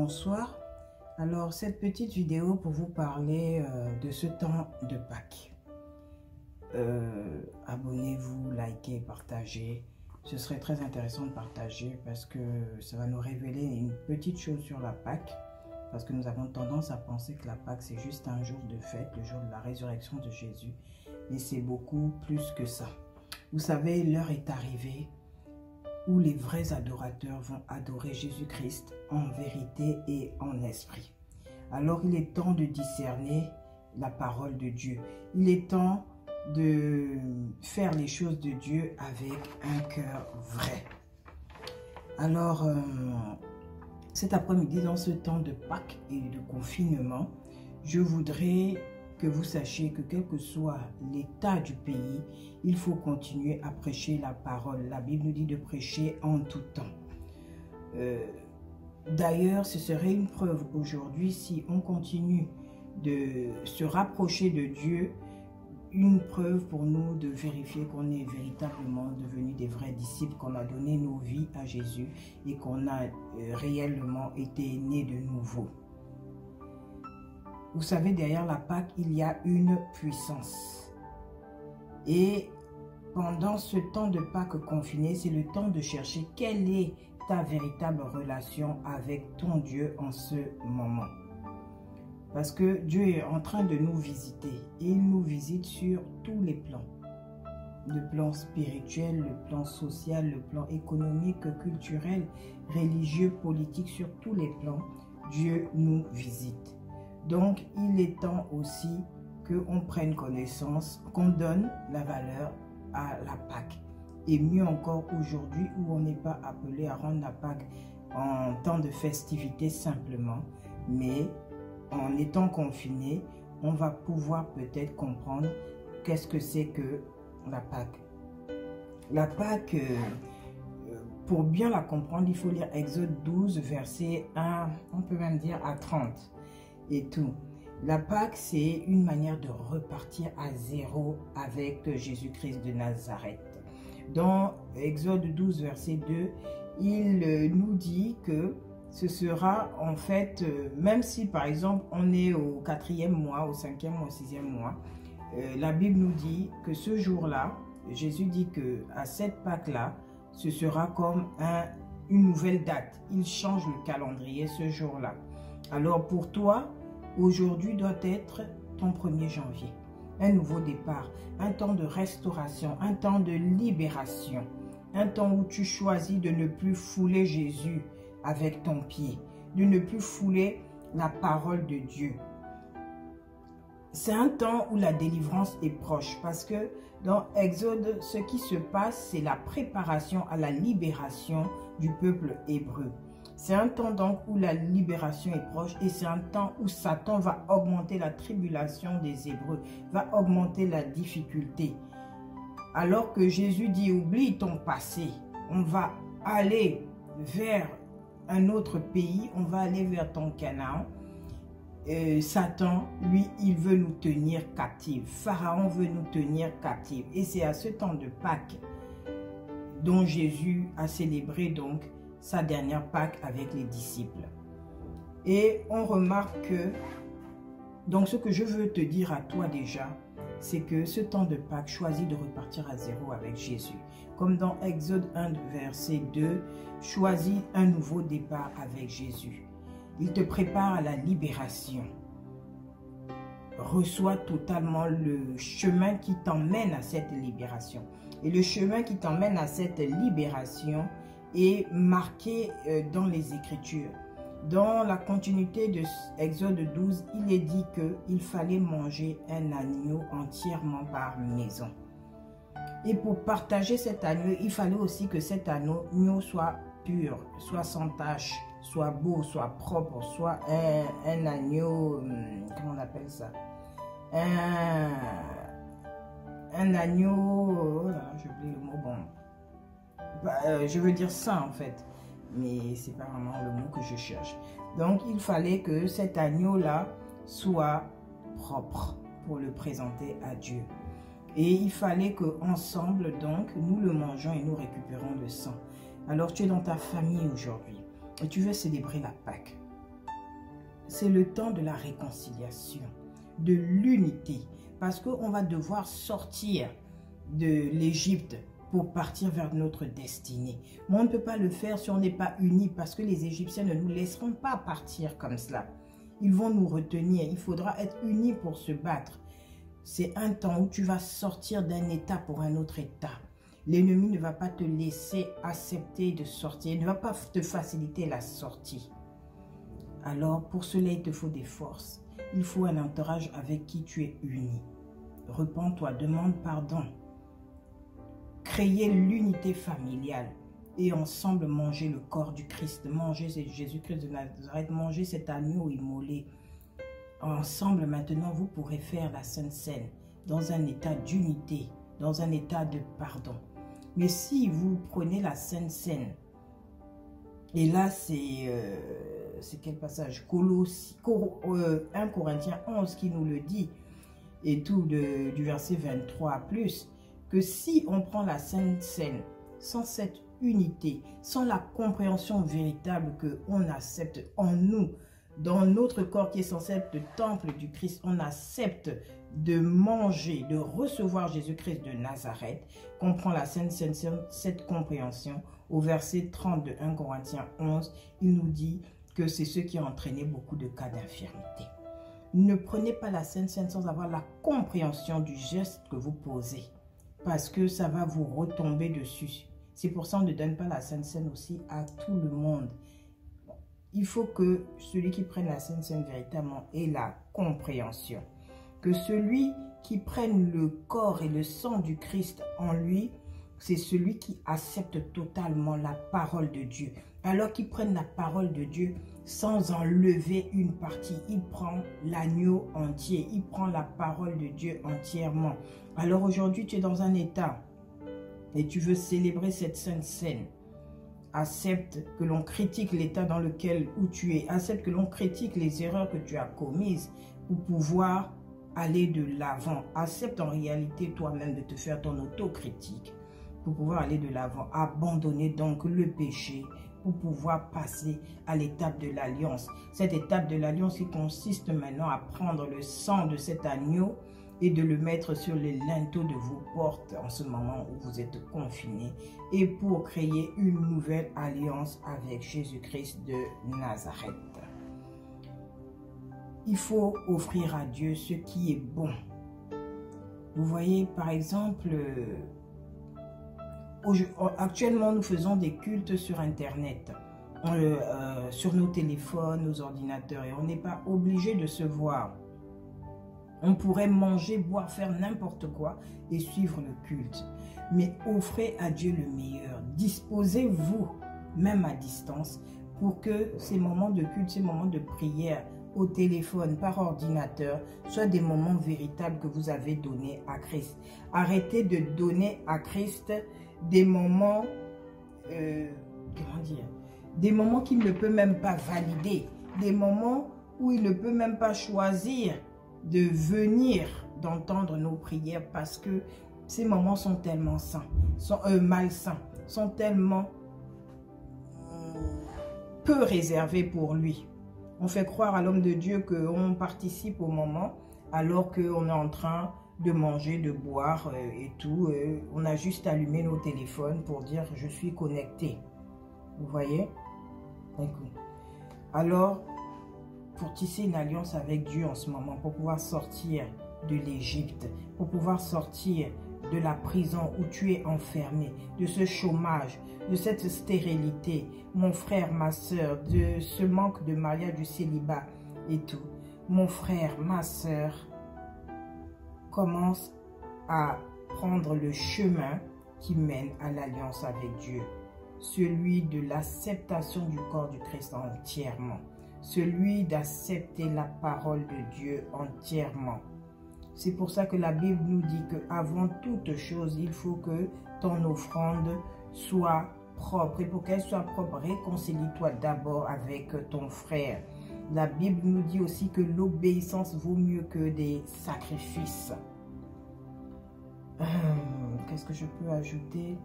bonsoir. Alors cette petite vidéo pour vous parler de ce temps de Pâques. Abonnez-vous, likez, partagez. Ce serait très intéressant de partager parce que ça va nous révéler une petite chose sur la Pâques. Parce que nous avons tendance à penser que la Pâques c'est juste un jour de fête, le jour de la résurrection de Jésus. Mais c'est beaucoup plus que ça. Vous savez, l'heure est arrivée où les vrais adorateurs vont adorer Jésus-Christ en vérité et en esprit. Alors il est temps de discerner la parole de Dieu. Il est temps de faire les choses de Dieu avec un cœur vrai. Alors, cet après-midi, dans ce temps de Pâques et de confinement, je voudrais que vous sachiez que quel que soit l'état du pays, il faut continuer à prêcher la parole. La Bible nous dit de prêcher en tout temps. D'ailleurs, ce serait une preuve aujourd'hui si on continue de se rapprocher de Dieu, une preuve pour nous de vérifier qu'on est véritablement devenus des vrais disciples, qu'on a donné nos vies à Jésus et qu'on a réellement été nés de nouveau. Vous savez, derrière la Pâque, il y a une puissance. Et pendant ce temps de Pâques confiné, c'est le temps de chercher quelle est ta véritable relation avec ton Dieu en ce moment. Parce que Dieu est en train de nous visiter. Et il nous visite sur tous les plans. Le plan spirituel, le plan social, le plan économique, culturel, religieux, politique, sur tous les plans, Dieu nous visite. Donc, il est temps aussi qu'on prenne connaissance, qu'on donne la valeur à la Pâque. Et mieux encore aujourd'hui où on n'est pas appelé à rendre la Pâque en temps de festivité simplement, mais en étant confiné, on va pouvoir peut-être comprendre qu'est-ce que c'est que la Pâque. La Pâque, pour bien la comprendre, il faut lire Exode 12, verset 1, on peut même dire à 30 et tout. La Pâque, c'est une manière de repartir à zéro avec Jésus-Christ de Nazareth. Dans Exode 12, verset 2, il nous dit que ce sera en fait, même si par exemple on est au 4e mois, au 5e mois, au 6e mois, la Bible nous dit que ce jour-là, Jésus dit que à cette Pâque-là, ce sera comme une nouvelle date. Il change le calendrier ce jour-là. Alors pour toi, aujourd'hui doit être ton 1er janvier. Un nouveau départ, un temps de restauration, un temps de libération, un temps où tu choisis de ne plus fouler Jésus avec ton pied, de ne plus fouler la parole de Dieu. C'est un temps où la délivrance est proche parce que dans Exode, ce qui se passe, c'est la préparation à la libération du peuple hébreu. C'est un temps donc où la libération est proche et c'est un temps où Satan va augmenter la tribulation des Hébreux, va augmenter la difficulté. Alors que Jésus dit, oublie ton passé, on va aller vers un autre pays, on va aller vers ton Canaan. Satan, lui, il veut nous tenir captifs. Pharaon veut nous tenir captifs. Et c'est à ce temps de Pâques dont Jésus a célébré donc sa dernière Pâques avec les disciples. Et on remarque que, donc ce que je veux te dire à toi déjà, c'est que ce temps de Pâques, choisis de repartir à zéro avec Jésus. Comme dans Exode 1, verset 2, choisis un nouveau départ avec Jésus. Il te prépare à la libération. Reçois totalement le chemin qui t'emmène à cette libération. Et le chemin qui t'emmène à cette libération est marqué dans les Écritures. Dans la continuité de Exode 12, il est dit qu'il fallait manger un agneau entièrement par maison. Et pour partager cet agneau, il fallait aussi que cet agneau soit pur, soit sans tache, soit beau, soit propre, soit un agneau, comment on appelle ça? Un agneau, oh là, j'ai oublié le mot, bon, je veux dire sain en fait. Mais c'est pas vraiment le mot que je cherche. Donc, il fallait que cet agneau-là soit propre pour le présenter à Dieu. Et il fallait qu'ensemble, donc, nous le mangeons et nous récupérons le sang. Alors, tu es dans ta famille aujourd'hui et tu veux célébrer la Pâque. c'est le temps de la réconciliation, de l'unité. Parce qu'on va devoir sortir de l'Égypte pour partir vers notre destinée. Mais on ne peut pas le faire si on n'est pas unis, parce que les Égyptiens ne nous laisseront pas partir comme cela. Ils vont nous retenir. Il faudra être unis pour se battre. C'est un temps où tu vas sortir d'un état pour un autre état. L'ennemi ne va pas te laisser accepter de sortir. Il ne va pas te faciliter la sortie. Alors, pour cela, il te faut des forces. Il faut un entourage avec qui tu es uni. Repens-toi, demande pardon. Créer l'unité familiale et ensemble manger le corps du Christ, manger Jésus-Christ de Nazareth, manger cet agneau immolé. Ensemble, maintenant, vous pourrez faire la Sainte Seine dans un état d'unité, dans un état de pardon. Mais si vous prenez la Sainte Seine, et là, c'est quel passage? 1 Corinthiens 11 qui nous le dit, et tout du verset 23 à plus, que si on prend la Sainte Seine sans cette unité, sans la compréhension véritable qu'on accepte en nous, dans notre corps qui est censé être le temple du Christ, on accepte de manger, de recevoir Jésus-Christ de Nazareth, qu'on prend la Sainte Seine, cette compréhension, au verset 30 de 1 Corinthiens 11, il nous dit que c'est ce qui a entraîné beaucoup de cas d'infirmité. Ne prenez pas la Sainte Seine sans avoir la compréhension du geste que vous posez, parce que ça va vous retomber dessus. C'est pour ça qu'on ne donne pas la Sainte Seine aussi à tout le monde. Il faut que celui qui prenne la Sainte Seine véritablement ait la compréhension. Que celui qui prenne le corps et le sang du Christ en lui, c'est celui qui accepte totalement la parole de Dieu. Alors qu'il prenne la parole de Dieu sans enlever une partie, il prend l'agneau entier, il prend la parole de Dieu entièrement. Alors aujourd'hui, tu es dans un état et tu veux célébrer cette Sainte Seine. Accepte que l'on critique l'état dans lequel où tu es. Accepte que l'on critique les erreurs que tu as commises pour pouvoir aller de l'avant. Accepte en réalité toi-même de te faire ton autocritique pour pouvoir aller de l'avant. Abandonner donc le péché pour pouvoir passer à l'étape de l'alliance. Cette étape de l'alliance qui consiste maintenant à prendre le sang de cet agneau et de le mettre sur les linteaux de vos portes en ce moment où vous êtes confinés et pour créer une nouvelle alliance avec Jésus-Christ de Nazareth. Il faut offrir à Dieu ce qui est bon. Vous voyez, par exemple, actuellement nous faisons des cultes sur Internet, sur nos téléphones, nos ordinateurs, et on n'est pas obligé de se voir. On pourrait manger, boire, faire n'importe quoi et suivre le culte. Mais offrez à Dieu le meilleur. Disposez-vous, même à distance, pour que ces moments de culte, ces moments de prière au téléphone, par ordinateur, soient des moments véritables que vous avez donnés à Christ. Arrêtez de donner à Christ des moments, des moments qu'il ne peut même pas valider, des moments où il ne peut même pas choisir de venir d'entendre nos prières, parce que ces moments sont tellement sains, malsains, sont tellement peu réservés pour lui. On fait croire à l'homme de Dieu qu'on participe au moment alors qu'on est en train de manger, de boire et tout. On a juste allumé nos téléphones pour dire « je suis connecté ». Vous voyez? Alors, pour tisser une alliance avec Dieu en ce moment, pour pouvoir sortir de l'Égypte, pour pouvoir sortir de la prison où tu es enfermé, de ce chômage, de cette stérilité, mon frère, ma soeur, de ce manque de mariage, du célibat et tout. Mon frère, ma soeur, commence à prendre le chemin qui mène à l'alliance avec Dieu, celui de l'acceptation du corps du Christ entièrement, celui d'accepter la parole de Dieu entièrement. C'est pour ça que la Bible nous dit qu'avant toute chose, il faut que ton offrande soit propre. Et pour qu'elle soit propre, réconcilie-toi d'abord avec ton frère. La Bible nous dit aussi que l'obéissance vaut mieux que des sacrifices. Qu'est-ce que je peux ajouter?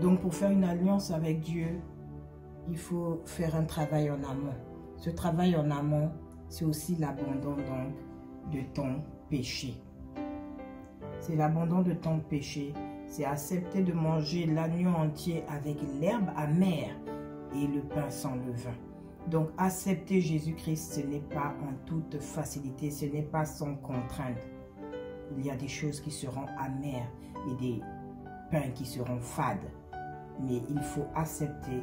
Donc pour faire une alliance avec Dieu, il faut faire un travail en amont. Ce travail en amont, c'est aussi l'abandon donc de ton péché. C'est l'abandon de ton péché. C'est accepter de manger l'agneau entier avec l'herbe amère et le pain sans levain. Donc, accepter Jésus-Christ, ce n'est pas en toute facilité, ce n'est pas sans contrainte. Il y a des choses qui seront amères et des pains qui seront fades. Mais il faut accepter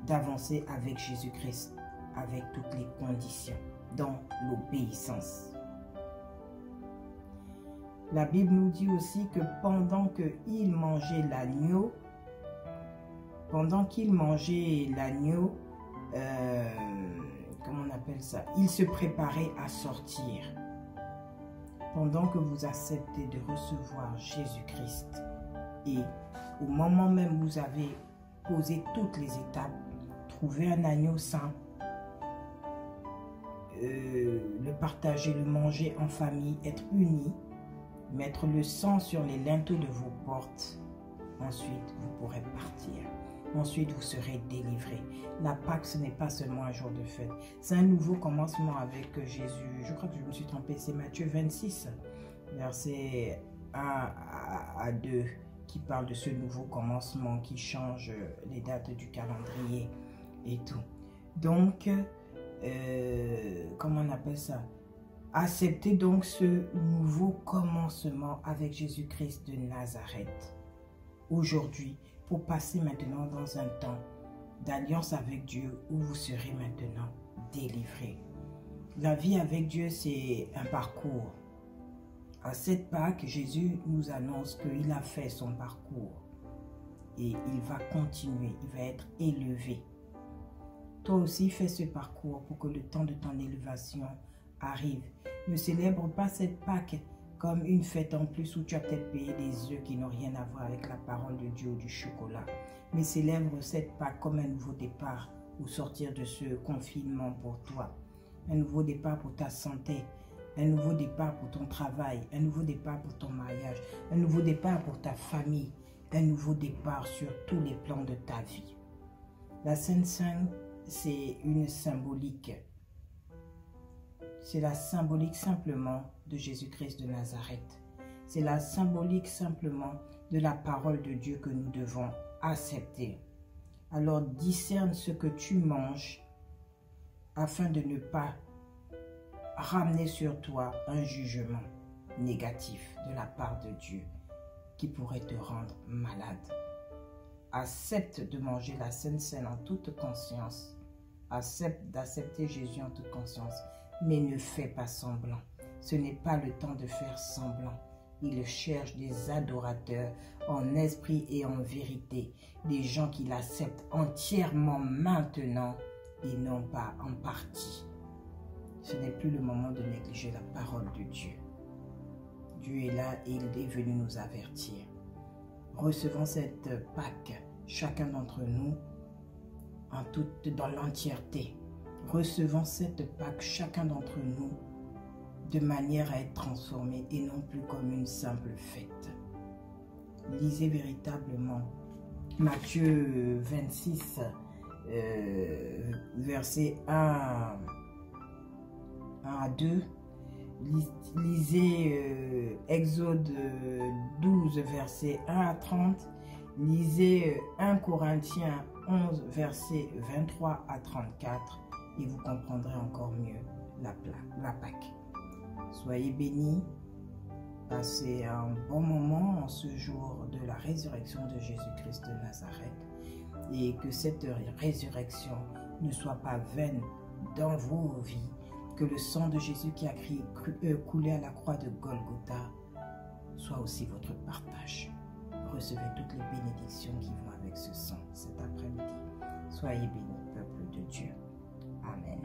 d'avancer avec Jésus-Christ, avec toutes les conditions, dans l'obéissance. La Bible nous dit aussi que pendant qu'il mangeait l'agneau, comment on appelle ça, il se préparait à sortir. Pendant que vous acceptez de recevoir Jésus-Christ et au moment même où vous avez posé toutes les étapes, trouver un agneau sain, le partager, le manger en famille, être unis, mettre le sang sur les linteaux de vos portes. Ensuite, vous pourrez partir. Ensuite, vous serez délivrés. La Pâque, ce n'est pas seulement un jour de fête. C'est un nouveau commencement avec Jésus. Je crois que je me suis trompée. C'est Matthieu 26, versets 1 à 2, qui parle de ce nouveau commencement qui change les dates du calendrier et tout. Donc, comment on appelle ça? Acceptez donc ce nouveau commencement avec Jésus-Christ de Nazareth. Aujourd'hui, pour passer maintenant dans un temps d'alliance avec Dieu où vous serez maintenant délivrés. La vie avec Dieu, c'est un parcours. À cette Pâque, Jésus nous annonce qu'il a fait son parcours et il va continuer, il va être élevé. Toi aussi, fais ce parcours pour que le temps de ton élévation arrive. Ne célèbre pas cette Pâque comme une fête en plus où tu as peut-être payé des œufs qui n'ont rien à voir avec la parole de Dieu ou du chocolat. Mais célèbre cette Pâque comme un nouveau départ ou sortir de ce confinement pour toi. Un nouveau départ pour ta santé, un nouveau départ pour ton travail, un nouveau départ pour ton mariage, un nouveau départ pour ta famille, un nouveau départ sur tous les plans de ta vie. La Sainte Seine, c'est une symbolique. C'est la symbolique simplement de Jésus-Christ de Nazareth. C'est la symbolique simplement de la parole de Dieu que nous devons accepter. Alors discerne ce que tu manges afin de ne pas ramener sur toi un jugement négatif de la part de Dieu qui pourrait te rendre malade. Accepte de manger la Sainte Seine en toute conscience. Accepte d'accepter Jésus en toute conscience. Mais ne fais pas semblant. Ce n'est pas le temps de faire semblant. Il cherche des adorateurs en esprit et en vérité. Des gens qui l'acceptent entièrement maintenant et non pas en partie. Ce n'est plus le moment de négliger la parole de Dieu. Dieu est là et il est venu nous avertir. Recevons cette Pâque, chacun d'entre nous, dans l'entièreté. Recevons cette Pâque, chacun d'entre nous, de manière à être transformé et non plus comme une simple fête. Lisez véritablement Matthieu 26, versets 1 à 2. Lisez Exode 12, versets 1 à 30. Lisez 1 Corinthiens 11, versets 23 à 34. Et vous comprendrez encore mieux la Pâque. Soyez bénis, passez un bon moment en ce jour de la résurrection de Jésus-Christ de Nazareth et que cette résurrection ne soit pas vaine dans vos vies, que le sang de Jésus qui a coulé à la croix de Golgotha soit aussi votre partage. Recevez toutes les bénédictions qui vont avec ce sang cet après-midi. Soyez bénis, peuple de Dieu. Amen.